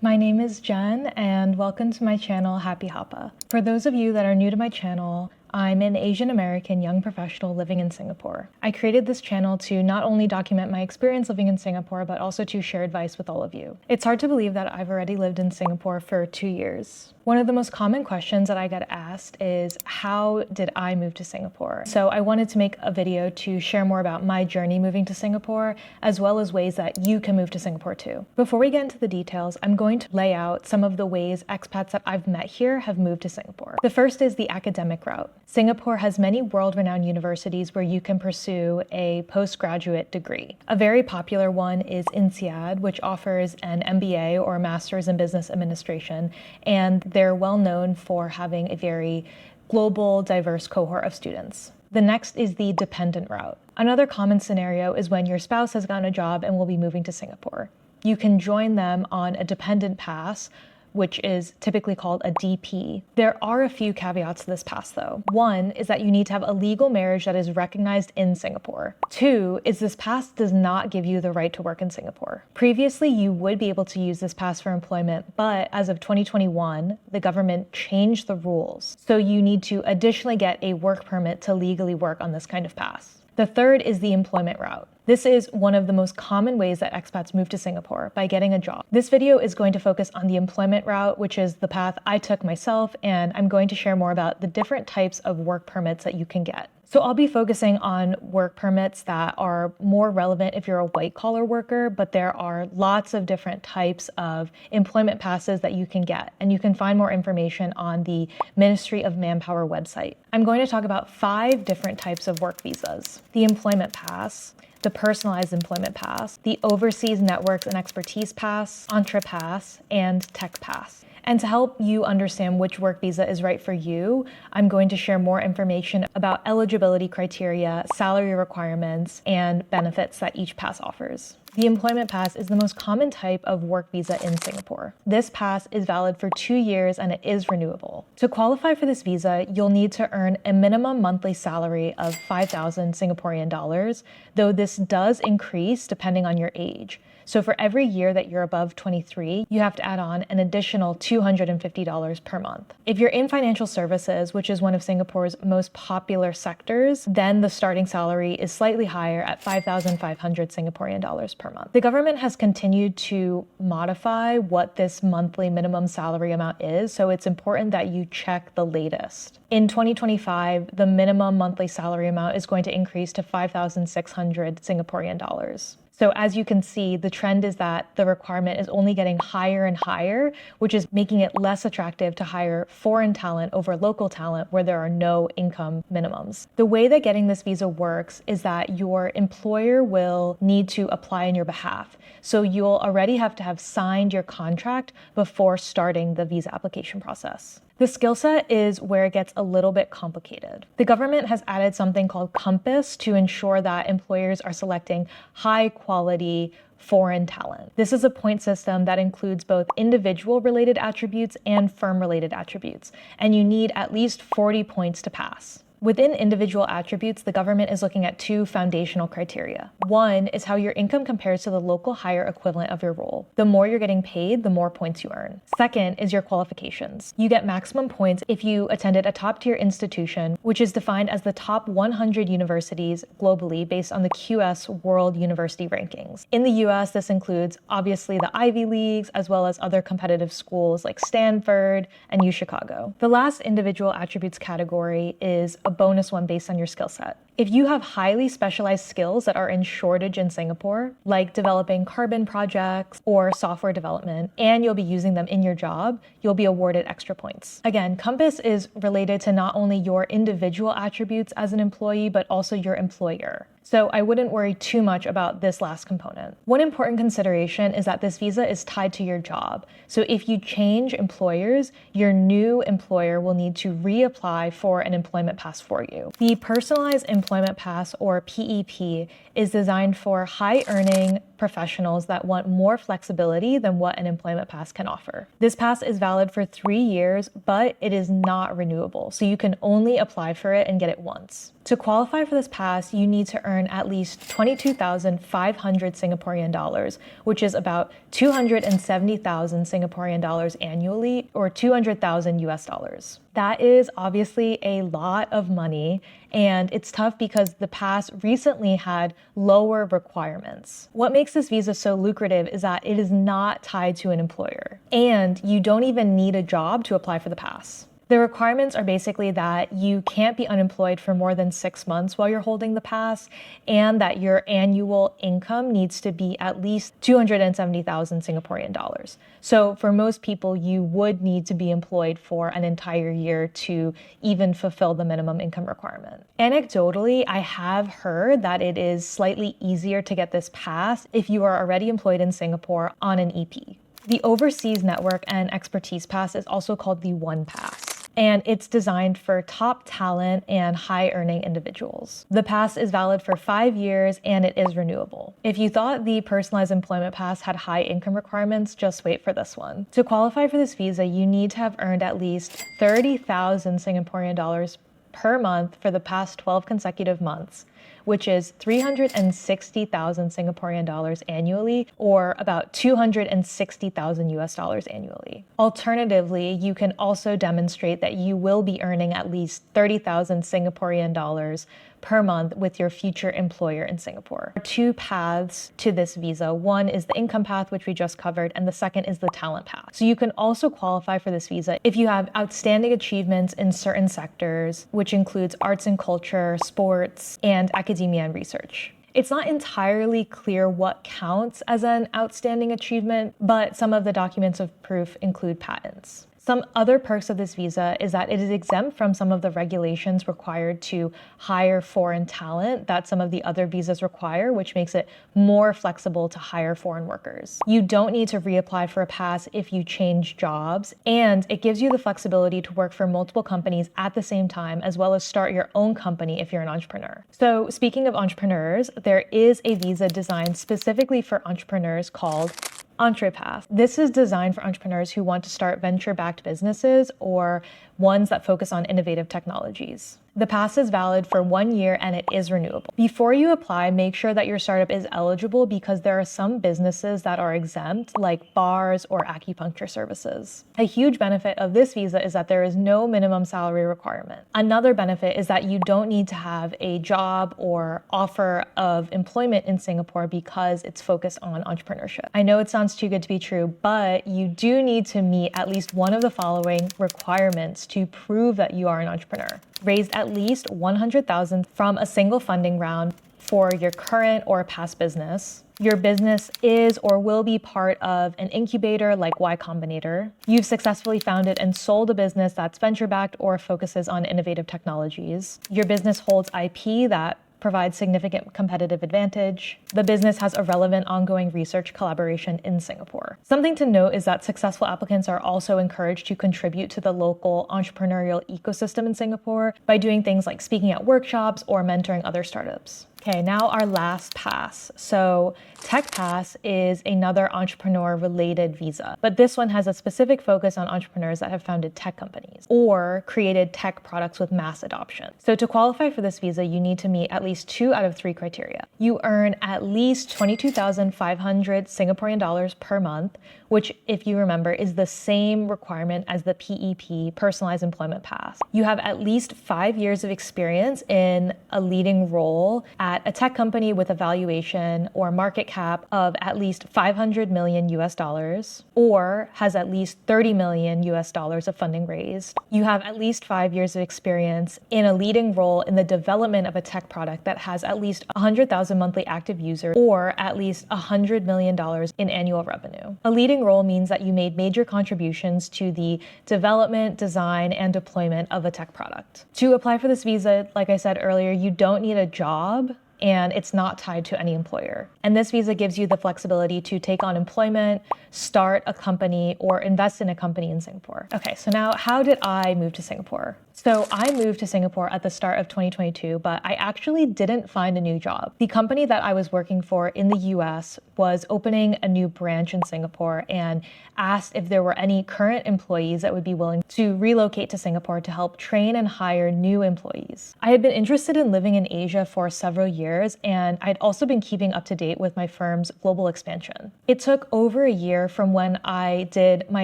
My name is Jen, and welcome to my channel, Happy Hapa. For those of you that are new to my channel, I'm an Asian American young professional living in Singapore. I created this channel to not only document my experience living in Singapore, but also to share advice with all of you. It's hard to believe that I've already lived in Singapore for 2 years. One of the most common questions that I get asked is, how did I move to Singapore? So I wanted to make a video to share more about my journey moving to Singapore, as well as ways that you can move to Singapore too. Before we get into the details, I'm going to lay out some of the ways expats that I've met here have moved to Singapore. The first is the academic route. Singapore has many world-renowned universities where you can pursue a postgraduate degree. A very popular one is INSEAD, which offers an MBA or a Master's in Business Administration, and they're well known for having a very global, diverse cohort of students. The next is the dependent route. Another common scenario is when your spouse has gotten a job and will be moving to Singapore. You can join them on a dependent pass, which is typically called a DP. There are a few caveats to this pass though. One is that you need to have a legal marriage that is recognized in Singapore. Two is this pass does not give you the right to work in Singapore. Previously, you would be able to use this pass for employment, but as of 2021, the government changed the rules. So you need to additionally get a work permit to legally work on this kind of pass. The third is the employment route. This is one of the most common ways that expats move to Singapore, by getting a job. This video is going to focus on the employment route, which is the path I took myself, and I'm going to share more about the different types of work permits that you can get. So I'll be focusing on work permits that are more relevant if you're a white-collar worker, but there are lots of different types of employment passes that you can get, and you can find more information on the Ministry of Manpower website. I'm going to talk about 5 different types of work visas: the employment pass, the Personalised Employment Pass, the Overseas Networks and Expertise Pass, EntrePass, and Tech.Pass. And to help you understand which work visa is right for you, I'm going to share more information about eligibility criteria, salary requirements, and benefits that each pass offers. The employment pass is the most common type of work visa in Singapore. This pass is valid for 2 years and it is renewable. To qualify for this visa, you'll need to earn a minimum monthly salary of 5,000 Singaporean dollars, though this does increase depending on your age. So for every year that you're above 23, you have to add on an additional $250 per month. If you're in financial services, which is one of Singapore's most popular sectors, then the starting salary is slightly higher at 5,500 Singaporean dollars per month. The government has continued to modify what this monthly minimum salary amount is, so it's important that you check the latest. In 2025, the minimum monthly salary amount is going to increase to 5,600 Singaporean dollars. So as you can see, the trend is that the requirement is only getting higher and higher, which is making it less attractive to hire foreign talent over local talent where there are no income minimums. The way that getting this visa works is that your employer will need to apply on your behalf. So you'll already have to have signed your contract before starting the visa application process. The skill set is where it gets a little bit complicated. The government has added something called Compass to ensure that employers are selecting high quality foreign talent. This is a point system that includes both individual related attributes and firm related attributes, and you need at least 40 points to pass. Within individual attributes, the government is looking at 2 foundational criteria. One is how your income compares to the local hire equivalent of your role. The more you're getting paid, the more points you earn. Second is your qualifications. You get maximum points if you attended a top-tier institution, which is defined as the top 100 universities globally based on the QS World University Rankings. In the US, this includes obviously the Ivy Leagues, as well as other competitive schools like Stanford and UChicago. The last individual attributes category is a bonus one based on your skill set. If you have highly specialized skills that are in shortage in Singapore, like developing carbon projects or software development, and you'll be using them in your job, you'll be awarded extra points. Again, Compass is related to not only your individual attributes as an employee, but also your employer. So I wouldn't worry too much about this last component. One important consideration is that this visa is tied to your job. So if you change employers, your new employer will need to reapply for an employment pass for you. The Personalized Employment Pass, or PEP, is designed for high-earning professionals that want more flexibility than what an employment pass can offer. This pass is valid for 3 years, but it is not renewable, so you can only apply for it and get it once. To qualify for this pass, you need to earn at least 22,500 Singaporean dollars, which is about 270,000 Singaporean dollars annually, or 200,000 US dollars. That is obviously a lot of money, and it's tough because the pass recently had lower requirements. What makes this visa so lucrative is that it is not tied to an employer, and you don't even need a job to apply for the pass. The requirements are basically that you can't be unemployed for more than 6 months while you're holding the pass, and that your annual income needs to be at least 270,000 Singaporean dollars. So for most people, you would need to be employed for an entire year to even fulfill the minimum income requirement. Anecdotally, I have heard that it is slightly easier to get this pass if you are already employed in Singapore on an EP. The Overseas Network and Expertise Pass is also called the One Pass, and it's designed for top talent and high-earning individuals. The pass is valid for 5 years and it is renewable. If you thought the Personalized Employment Pass had high income requirements, just wait for this one. To qualify for this visa, you need to have earned at least 30,000 Singaporean dollars per month for the past 12 consecutive months, which is 360,000 Singaporean dollars annually, or about 260,000 US dollars annually. Alternatively, you can also demonstrate that you will be earning at least 30,000 Singaporean dollars per month with your future employer in Singapore. There are 2 paths to this visa. One is the income path, which we just covered, and the second is the talent path. So you can also qualify for this visa if you have outstanding achievements in certain sectors, which includes arts and culture, sports, and academia and research. It's not entirely clear what counts as an outstanding achievement, but some of the documents of proof include patents. Some other perks of this visa is that it is exempt from some of the regulations required to hire foreign talent that some of the other visas require, which makes it more flexible to hire foreign workers. You don't need to reapply for a pass if you change jobs, and it gives you the flexibility to work for multiple companies at the same time, as well as start your own company if you're an entrepreneur. So speaking of entrepreneurs, there is a visa designed specifically for entrepreneurs called EntrePass. This is designed for entrepreneurs who want to start venture-backed businesses or ones that focus on innovative technologies. The pass is valid for 1 year and it is renewable. Before you apply, make sure that your startup is eligible because there are some businesses that are exempt, like bars or acupuncture services. A huge benefit of this visa is that there is no minimum salary requirement. Another benefit is that you don't need to have a job or offer of employment in Singapore because it's focused on entrepreneurship. I know it sounds too good to be true, but you do need to meet at least one of the following requirements to prove that you are an entrepreneur. Raised at least 100,000 from a single funding round for your current or past business. Your business is or will be part of an incubator like Y Combinator. You've successfully founded and sold a business that's venture-backed or focuses on innovative technologies. Your business holds IP that provides significant competitive advantage. The business has a relevant ongoing research collaboration in Singapore. Something to note is that successful applicants are also encouraged to contribute to the local entrepreneurial ecosystem in Singapore by doing things like speaking at workshops or mentoring other startups. Okay, now our last pass. So Tech.Pass is another entrepreneur-related visa, but this one has a specific focus on entrepreneurs that have founded tech companies or created tech products with mass adoption. So to qualify for this visa, you need to meet at least 2 out of 3 criteria. You earn at least 22,500 Singaporean dollars per month, which, if you remember, is the same requirement as the PEP, Personalized Employment Pass. You have at least 5 years of experience in a leading role at a tech company with a valuation or market cap of at least 500 million US dollars, or has at least 30 million US dollars of funding raised. You have at least 5 years of experience in a leading role in the development of a tech product that has at least 100,000 monthly active users, or at least $100 million in annual revenue. A leading role means that you made major contributions to the development, design, and deployment of a tech product. To apply for this visa, like I said earlier, you don't need a job and it's not tied to any employer. And this visa gives you the flexibility to take on employment, start a company, or invest in a company in Singapore. Okay, so now how did I move to Singapore? So I moved to Singapore at the start of 2022, but I actually didn't find a new job. The company that I was working for in the US was opening a new branch in Singapore and asked if there were any current employees that would be willing to relocate to Singapore to help train and hire new employees. I had been interested in living in Asia for several years, and I'd also been keeping up to date with my firm's global expansion. It took over a year from when I did my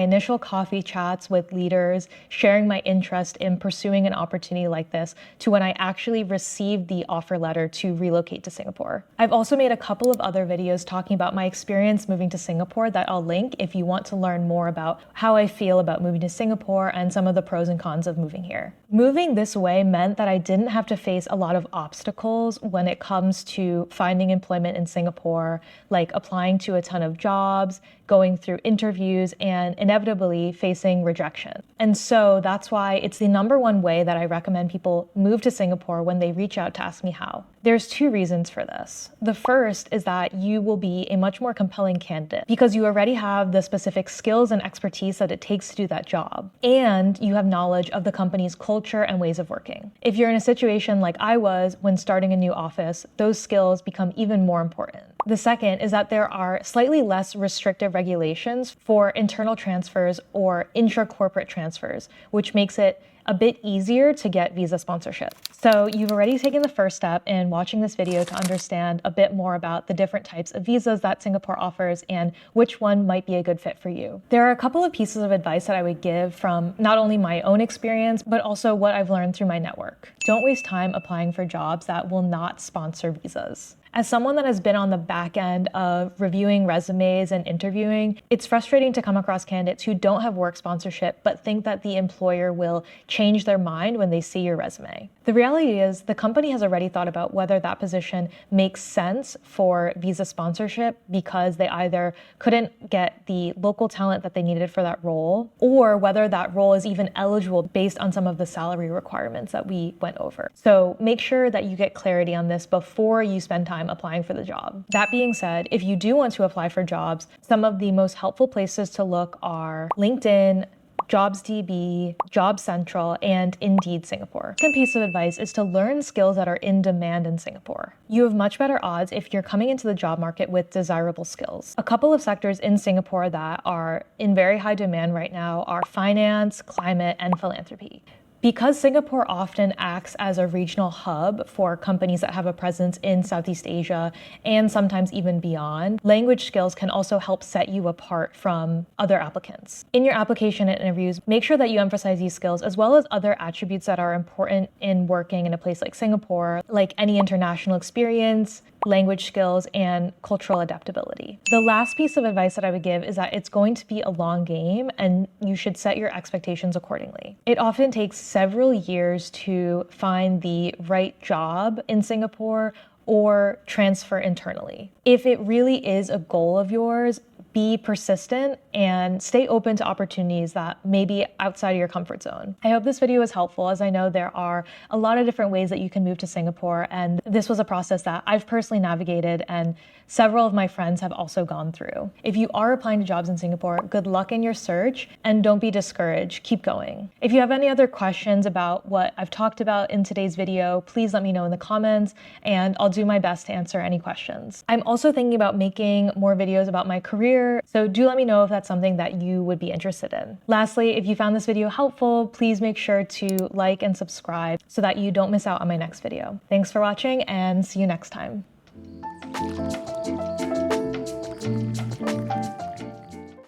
initial coffee chats with leaders, sharing my interest in pursuing an opportunity like this, to when I actually received the offer letter to relocate to Singapore. I've also made a couple of other videos talking about my experience moving to Singapore that I'll link if you want to learn more about how I feel about moving to Singapore and some of the pros and cons of moving here. Moving this way meant that I didn't have to face a lot of obstacles when it comes to finding employment in Singapore, like applying to a ton of jobs, going through interviews, and inevitably facing rejection. And so that's why it's the number one way that I recommend people move to Singapore when they reach out to ask me how. There's two reasons for this. The first is that you will be a much more compelling candidate because you already have the specific skills and expertise that it takes to do that job, and you have knowledge of the company's culture and ways of working. If you're in a situation like I was when starting a new office, those skills become even more important. The second is that there are slightly less restrictive regulations for internal transfers or intra-corporate transfers, which makes it a bit easier to get visa sponsorship. So you've already taken the first step in watching this video to understand a bit more about the different types of visas that Singapore offers and which one might be a good fit for you. There are a couple of pieces of advice that I would give from not only my own experience, but also what I've learned through my network. Don't waste time applying for jobs that will not sponsor visas. As someone that has been on the back end of reviewing resumes and interviewing, it's frustrating to come across candidates who don't have work sponsorship but think that the employer will change their mind when they see your resume. The reality is the company has already thought about whether that position makes sense for visa sponsorship because they either couldn't get the local talent that they needed for that role, or whether that role is even eligible based on some of the salary requirements that we went over. So make sure that you get clarity on this before you spend time applying for the job. That being said, if you do want to apply for jobs, some of the most helpful places to look are LinkedIn, JobsDB, Job Central, and Indeed Singapore. Second piece of advice is to learn skills that are in demand in Singapore. You have much better odds if you're coming into the job market with desirable skills. A couple of sectors in Singapore that are in very high demand right now are finance, climate, and philanthropy. Because Singapore often acts as a regional hub for companies that have a presence in Southeast Asia and sometimes even beyond, language skills can also help set you apart from other applicants. In your application and interviews, make sure that you emphasize these skills as well as other attributes that are important in working in a place like Singapore, like any international experience, language skills, and cultural adaptability. The last piece of advice that I would give is that it's going to be a long game and you should set your expectations accordingly. It often takes several years to find the right job in Singapore or transfer internally. If it really is a goal of yours, be persistent and stay open to opportunities that may be outside of your comfort zone. I hope this video was helpful, as I know there are a lot of different ways that you can move to Singapore, and this was a process that I've personally navigated and several of my friends have also gone through. If you are applying to jobs in Singapore, good luck in your search and don't be discouraged, keep going. If you have any other questions about what I've talked about in today's video, please let me know in the comments and I'll do my best to answer any questions. I'm also thinking about making more videos about my career, so do let me know if that's something that you would be interested in. Lastly, if you found this video helpful, please make sure to like and subscribe so that you don't miss out on my next video. Thanks for watching and see you next time.